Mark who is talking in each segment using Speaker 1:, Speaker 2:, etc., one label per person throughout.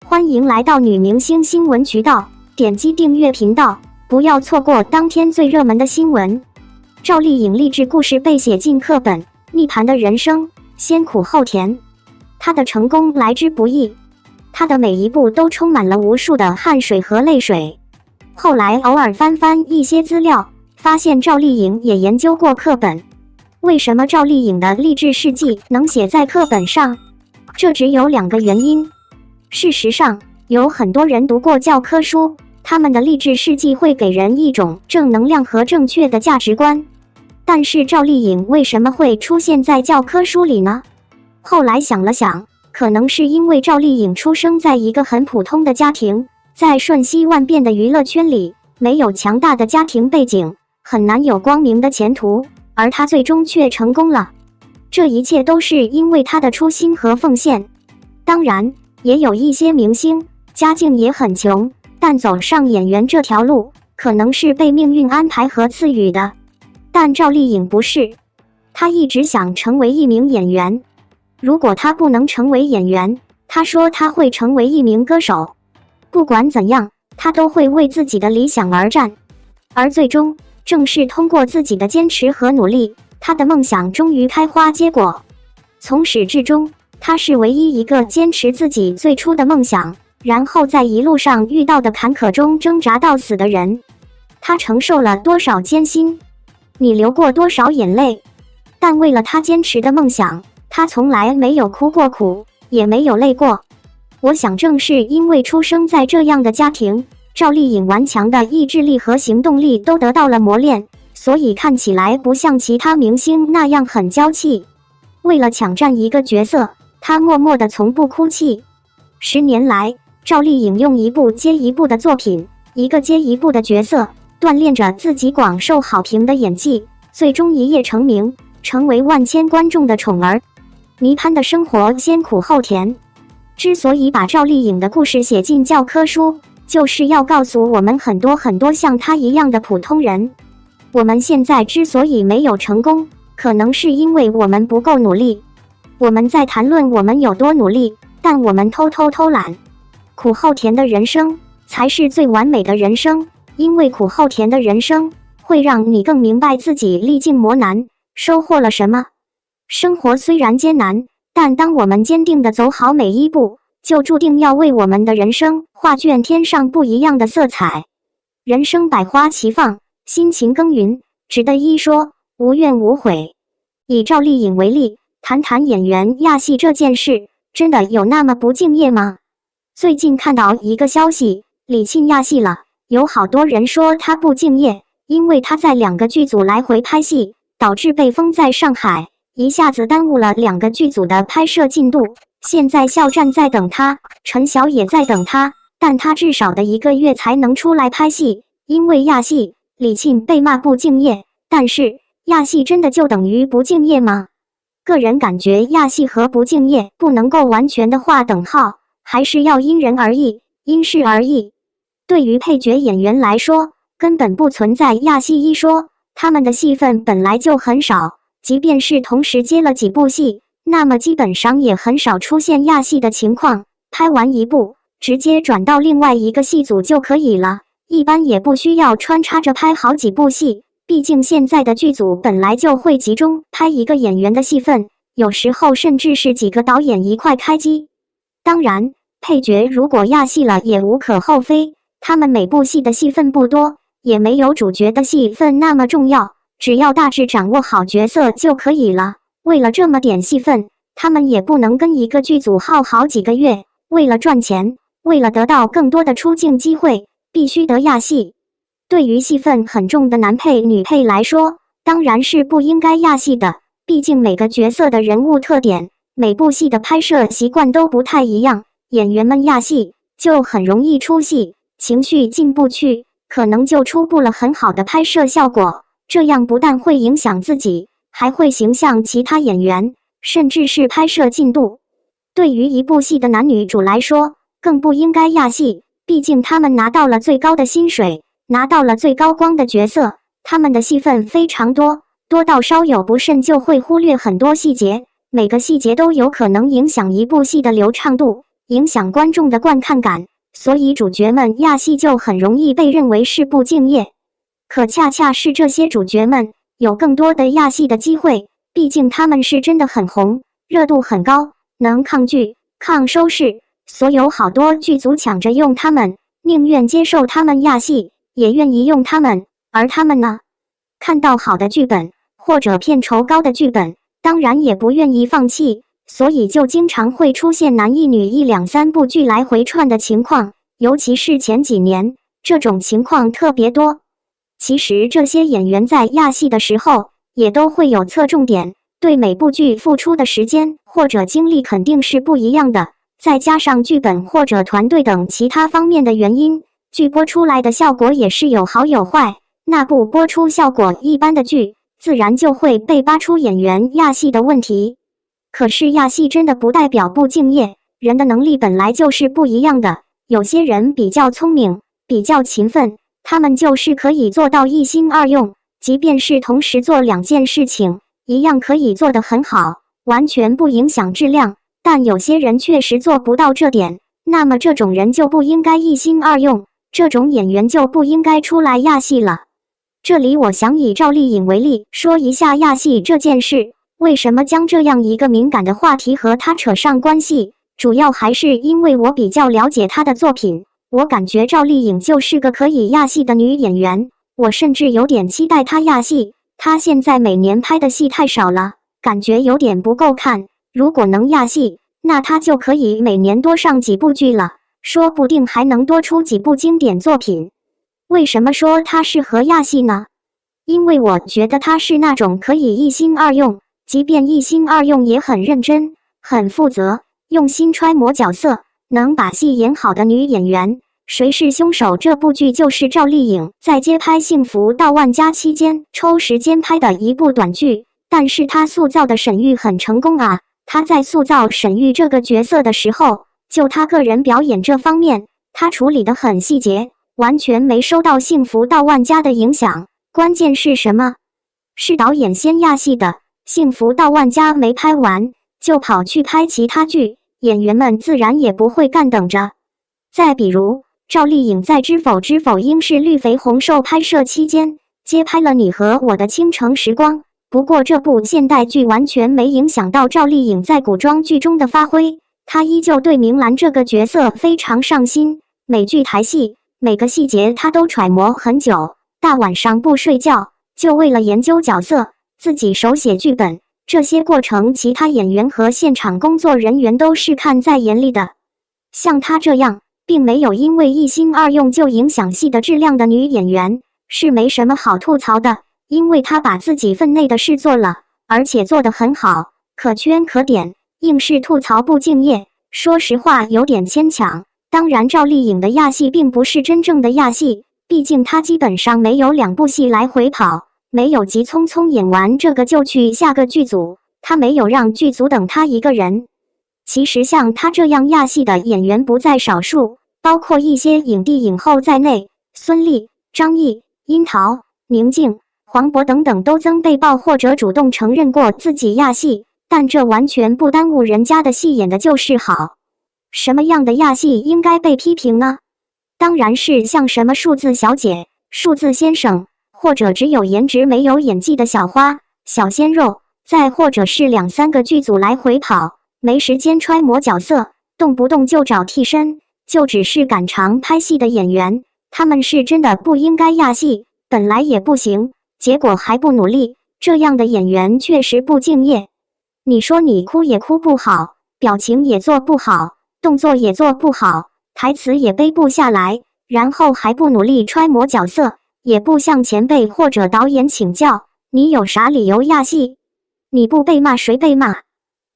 Speaker 1: 欢迎来到女明星新闻渠道，点击订阅频道，不要错过当天最热门的新闻。赵丽颖励志故事被写进课本，逆盘的人生，先苦后甜。她的成功来之不易，她的每一步都充满了无数的汗水和泪水。后来偶尔翻一些资料，发现赵丽颖也研究过课本。为什么赵丽颖的励志事迹能写在课本上？这只有2个原因。事实上，有很多人读过教科书，他们的励志事迹会给人一种正能量和正确的价值观。但是赵丽颖为什么会出现在教科书里呢？后来想了想，可能是因为赵丽颖出生在一个很普通的家庭，在瞬息万变的娱乐圈里，没有强大的家庭背景，很难有光明的前途，而她最终却成功了。这一切都是因为她的初心和奉献。当然，也有一些明星家境也很穷，但走上演员这条路，可能是被命运安排和赐予的。但赵丽颖不是，她一直想成为一名演员。如果她不能成为演员，她说她会成为一名歌手。不管怎样，她都会为自己的理想而战。而最终，正是通过自己的坚持和努力，她的梦想终于开花结果。从始至终，她是唯一一个坚持自己最初的梦想，然后在一路上遇到的坎坷中挣扎到死的人。她承受了多少艰辛，你流过多少眼泪，但为了她坚持的梦想，她从来没有哭过苦，也没有累过。我想正是因为出生在这样的家庭，赵丽颖顽强的意志力和行动力都得到了磨练，所以看起来不像其他明星那样很娇气。为了抢占一个角色，她默默的从不哭泣。10年来，赵丽颖用一部接一部的作品，一个接一部的角色，锻炼着自己广受好评的演技，最终一夜成名，成为万千观众的宠儿。倪潘的生活先苦后甜。之所以把赵丽颖的故事写进教科书，就是要告诉我们很多像她一样的普通人。我们现在之所以没有成功，可能是因为我们不够努力。我们在谈论我们有多努力，但我们偷懒。苦后甜的人生才是最完美的人生，因为苦后甜的人生会让你更明白自己历尽磨难，收获了什么。生活虽然艰难，但当我们坚定地走好每一步，就注定要为我们的人生画卷添上不一样的色彩。人生百花齐放，辛勤耕耘，值得一说，无怨无悔。以赵丽颖为例，谈谈演员亚戏这件事，真的有那么不敬业吗？最近看到一个消息，李沁亚戏了，有好多人说她不敬业，因为她在2个剧组来回拍戏，导致被封在上海，一下子耽误了2个剧组的拍摄进度。现在肖战在等她，陈晓也在等她，但她至少的1个月才能出来拍戏，因为亚戏，李沁被骂不敬业。但是亚戏真的就等于不敬业吗？个人感觉亚戏和不敬业不能够完全的划等号，还是要因人而异，因事而异。对于配角演员来说，根本不存在亚戏一说，他们的戏份本来就很少，即便是同时接了几部戏，那么基本上也很少出现亚戏的情况，拍完一部，直接转到另外一个戏组就可以了，一般也不需要穿插着拍好几部戏。毕竟现在的剧组本来就会集中拍一个演员的戏份，有时候甚至是几个导演一块开机。当然，配角如果亚戏了也无可厚非，他们每部戏的戏份不多，也没有主角的戏份那么重要，只要大致掌握好角色就可以了。为了这么点戏份，他们也不能跟一个剧组耗好几个月，为了赚钱，为了得到更多的出镜机会，必须得亚戏。对于戏份很重的男配女配来说，当然是不应该亚戏的，毕竟每个角色的人物特点，每部戏的拍摄习惯都不太一样，演员们亚戏就很容易出戏，情绪进不去，可能就出不了很好的拍摄效果，这样不但会影响自己，还会影响其他演员，甚至是拍摄进度。对于一部戏的男女主来说，更不应该亚戏，毕竟他们拿到了最高的薪水，拿到了最高光的角色，他们的戏份非常多，多到稍有不慎就会忽略很多细节，每个细节都有可能影响一部戏的流畅度，影响观众的观看感，所以主角们亚戏就很容易被认为是不敬业。可恰恰是这些主角们有更多的亚戏的机会，毕竟他们是真的很红，热度很高，能抗剧、抗收视，所有好多剧组抢着用他们，宁愿接受他们亚戏，也愿意用他们。而他们呢，看到好的剧本或者片酬高的剧本，当然也不愿意放弃，所以就经常会出现男一女一两三部剧来回串的情况，尤其是前几年，这种情况特别多。其实这些演员在亚戏的时候，也都会有侧重点，对每部剧付出的时间或者精力肯定是不一样的，再加上剧本或者团队等其他方面的原因，剧播出来的效果也是有好有坏。那部播出效果一般的剧，自然就会被扒出演员亚戏的问题。可是亚戏真的不代表不敬业，人的能力本来就是不一样的，有些人比较聪明，比较勤奋，他们就是可以做到一心二用，即便是同时做两件事情，一样可以做得很好，完全不影响质量。但有些人确实做不到这点，那么这种人就不应该一心二用，这种演员就不应该出来亚戏了。这里我想以赵丽颖为例，说一下亚戏这件事。为什么将这样一个敏感的话题和她扯上关系？主要还是因为我比较了解她的作品，我感觉赵丽颖就是个可以亚戏的女演员，我甚至有点期待她亚戏。她现在每年拍的戏太少了，感觉有点不够看。如果能亚戏，那她就可以每年多上几部剧了，说不定还能多出几部经典作品。为什么说她适合亚戏呢？因为我觉得她是那种可以一心二用，即便一心二用也很认真、很负责，用心揣摩角色，能把戏演好的女演员。谁是凶手这部剧就是赵丽颖在接拍《幸福到万家》期间抽时间拍的一部短剧，但是她塑造的沈玉很成功啊。她在塑造沈玉这个角色的时候，就她个人表演这方面，她处理得很细节，完全没受到《幸福到万家》的影响。关键是什么？是导演先亚戏的，《幸福到万家》没拍完，就跑去拍其他剧，演员们自然也不会干等着。再比如，赵丽颖在《知否知否应是绿肥红瘦》拍摄期间，接拍了《你和我的倾城时光》。不过这部现代剧完全没影响到赵丽颖在古装剧中的发挥，她依旧对明兰这个角色非常上心，每句台戏，每个细节她都揣摩很久，大晚上不睡觉，就为了研究角色，自己手写剧本。这些过程，其他演员和现场工作人员都是看在眼里的。像她这样，并没有因为一心二用就影响戏的质量的女演员，是没什么好吐槽的，因为她把自己分内的事做了，而且做得很好，可圈可点。硬是吐槽不敬业，说实话有点牵强。当然，赵丽颖的亚戏并不是真正的亚戏，毕竟她基本上没有两部戏来回跑，没有急匆匆演完这个就去下个剧组，她没有让剧组等她一个人。其实像她这样亚戏的演员不在少数，包括一些影帝影后在内，孙俪、张译、樱桃、宁静、黄渤等等都曾被曝或者主动承认过自己亚戏，但这完全不耽误人家的戏演的就是好。什么样的亚戏应该被批评呢？当然是像什么数字小姐、数字先生，或者只有颜值没有演技的小花、小鲜肉，再或者是两三个剧组来回跑，没时间揣摩角色，动不动就找替身，就只是赶场拍戏的演员，他们是真的不应该亚戏，本来也不行，结果还不努力，这样的演员确实不敬业。你说你哭也哭不好，表情也做不好，动作也做不好，台词也背不下来，然后还不努力揣摩角色，也不向前辈或者导演请教，你有啥理由亚戏？你不被骂谁被骂？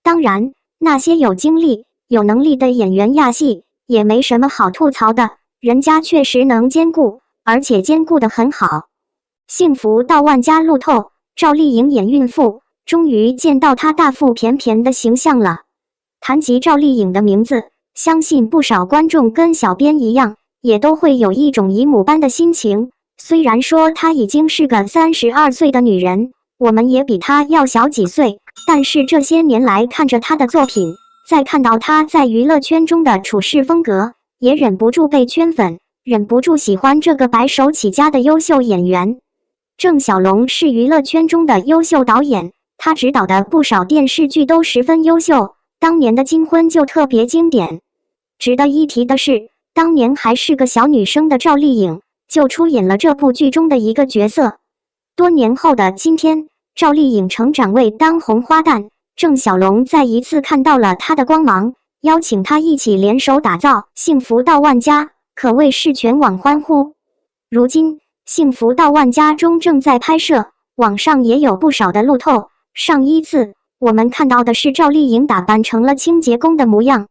Speaker 1: 当然，那些有精力、有能力的演员亚戏也没什么好吐槽的，人家确实能兼顾，而且兼顾得很好。幸福到万家路透，赵丽颖演孕妇，终于见到她大腹便便的形象了。谈及赵丽颖的名字，相信不少观众跟小编一样，也都会有一种姨母般的心情。虽然说她已经是个32岁的女人，我们也比她要小几岁，但是这些年来看着她的作品，再看到她在娱乐圈中的处事风格，也忍不住被圈粉，忍不住喜欢这个白手起家的优秀演员。郑晓龙是娱乐圈中的优秀导演，他执导的不少电视剧都十分优秀，当年的《金婚》就特别经典。值得一提的是，当年还是个小女生的赵丽颖就出演了这部剧中的一个角色。多年后的今天，赵丽颖成长为当红花旦，郑晓龙再一次看到了她的光芒，邀请她一起联手打造《幸福到万家》，可谓是全网欢呼。如今，《幸福到万家》中正在拍摄，网上也有不少的路透。上一次我们看到的是赵丽颖打扮成了清洁工的模样，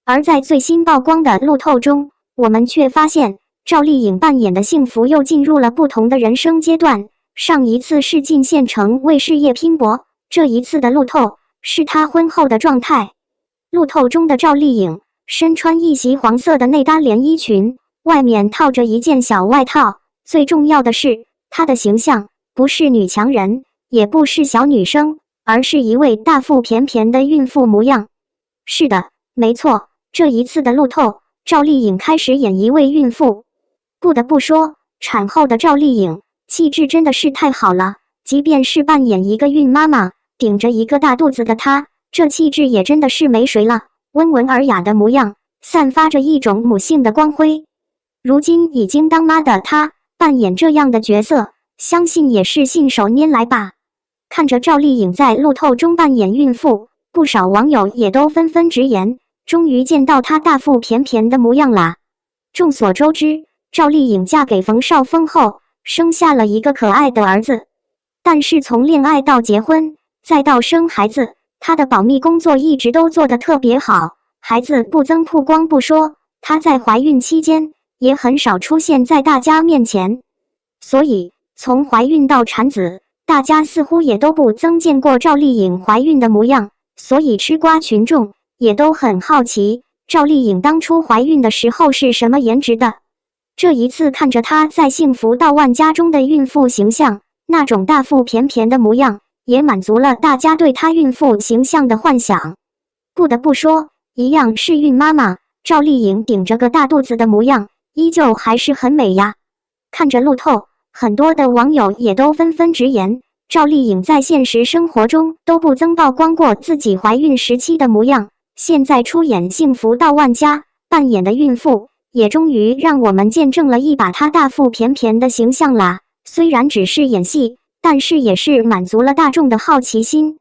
Speaker 1: 而在最新曝光的路透中，我们却发现赵丽颖扮演的幸福又进入了不同的人生阶段。上一次是进县城为事业拼搏，这一次的路透是她婚后的状态。路透中的赵丽颖身穿一袭黄色的内搭连衣裙，外面套着一件小外套。最重要的是，她的形象不是女强人，也不是小女生，而是一位大腹便便的孕妇模样。是的，没错，这一次的路透，赵丽颖开始演一位孕妇。不得不说，产后的赵丽颖气质真的是太好了，即便是扮演一个孕妈妈，顶着一个大肚子的她，这气质也真的是没谁了。温文尔雅的模样，散发着一种母性的光辉。如今已经当妈的她，扮演这样的角色，相信也是信手拈来吧。看着赵丽颖在路透中扮演孕妇，不少网友也都纷纷直言，终于见到她大腹便便的模样啦。众所周知，赵丽颖嫁给冯绍峰后，生下了一个可爱的儿子。但是从恋爱到结婚，再到生孩子，她的保密工作一直都做得特别好，孩子不增曝光不说，她在怀孕期间也很少出现在大家面前。所以从怀孕到产子，大家似乎也都不曾见过赵丽颖怀孕的模样，所以吃瓜群众也都很好奇，赵丽颖当初怀孕的时候是什么颜值的。这一次看着她在《幸福到万家》中的孕妇形象，那种大腹便便的模样，也满足了大家对她孕妇形象的幻想。不得不说，一样是孕妈妈，赵丽颖顶着个大肚子的模样，依旧还是很美呀。看着路透，很多的网友也都纷纷直言，赵丽颖在现实生活中都不曾曝光过自己怀孕时期的模样，现在出演《幸福到万家》扮演的孕妇，也终于让我们见证了一把她大腹便便的形象啦。虽然只是演戏，但是也是满足了大众的好奇心。